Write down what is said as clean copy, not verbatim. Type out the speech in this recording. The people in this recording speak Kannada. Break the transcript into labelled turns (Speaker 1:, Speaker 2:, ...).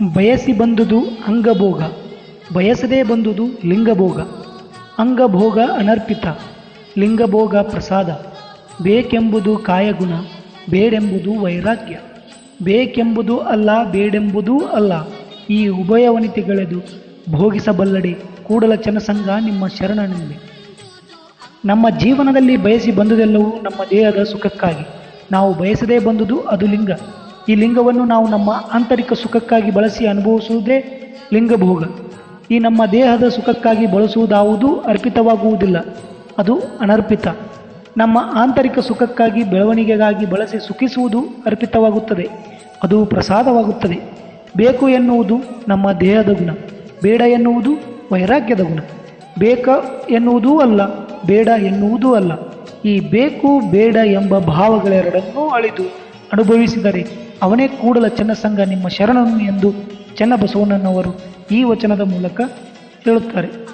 Speaker 1: ಬಯಸಿ ಬಂದುದು ಅಂಗಭೋಗ, ಬಯಸದೇ ಬಂದುದು ಲಿಂಗಭೋಗ. ಅಂಗಭೋಗ ಅನರ್ಪಿತ, ಲಿಂಗಭೋಗ ಪ್ರಸಾದ. ಬೇಕೆಂಬುದು ಕಾಯಗುಣ, ಬೇಡೆಂಬುದು ವೈರಾಗ್ಯ. ಬೇಕೆಂಬುದು ಅಲ್ಲ, ಬೇಡೆಂಬುದೂ ಅಲ್ಲ, ಈ ಉಭಯವನಿತೆಗಳೆದು ಭೋಗಿಸಬಲ್ಲಡೆ ಕೂಡಲ ಚನ್ನಸಂಗ ನಿಮ್ಮ ಶರಣನೆಂಬೆ. ನಮ್ಮ ಜೀವನದಲ್ಲಿ ಬಯಸಿ ಬಂದುದೆಲ್ಲವೂ ನಮ್ಮ ದೇಹದ ಸುಖಕ್ಕಾಗಿ. ನಾವು ಬಯಸದೇ ಬಂದುದು ಅದು ಲಿಂಗ. ಈ ಲಿಂಗವನ್ನು ನಾವು ನಮ್ಮ ಆಂತರಿಕ ಸುಖಕ್ಕಾಗಿ ಬಳಸಿ ಅನುಭವಿಸುವುದೇ ಲಿಂಗಭೋಗ. ಈ ನಮ್ಮ ದೇಹದ ಸುಖಕ್ಕಾಗಿ ಬಳಸುವುದಾವುದೂ ಅರ್ಪಿತವಾಗುವುದಿಲ್ಲ, ಅದು ಅನರ್ಪಿತ. ನಮ್ಮ ಆಂತರಿಕ ಸುಖಕ್ಕಾಗಿ ಬೆಳವಣಿಗೆಗಾಗಿ ಬಳಸಿ ಸುಖಿಸುವುದು ಅರ್ಪಿತವಾಗುತ್ತದೆ, ಅದು ಪ್ರಸಾದವಾಗುತ್ತದೆ. ಬೇಕು ಎನ್ನುವುದು ನಮ್ಮ ದೇಹದ ಗುಣ, ಬೇಡ ಎನ್ನುವುದು ವೈರಾಗ್ಯದ ಗುಣ. ಬೇಕ ಎನ್ನುವುದೂ ಅಲ್ಲ, ಬೇಡ ಎನ್ನುವುದೂ ಅಲ್ಲ. ಈ ಬೇಕು ಬೇಡ ಎಂಬ ಭಾವಗಳೆರಡನ್ನೂ ಅಳಿದು ಅನುಭವಿಸಿದರೆ ಅವನೇ ಕೂಡಲ ಚನ್ನಸಂಗ ನಿಮ್ಮ ಶರಣನು ಎಂದು ಚನ್ನಬಸವಣ್ಣನವರು ಈ ವಚನದ ಮೂಲಕ ಹೇಳುತ್ತಾರೆ.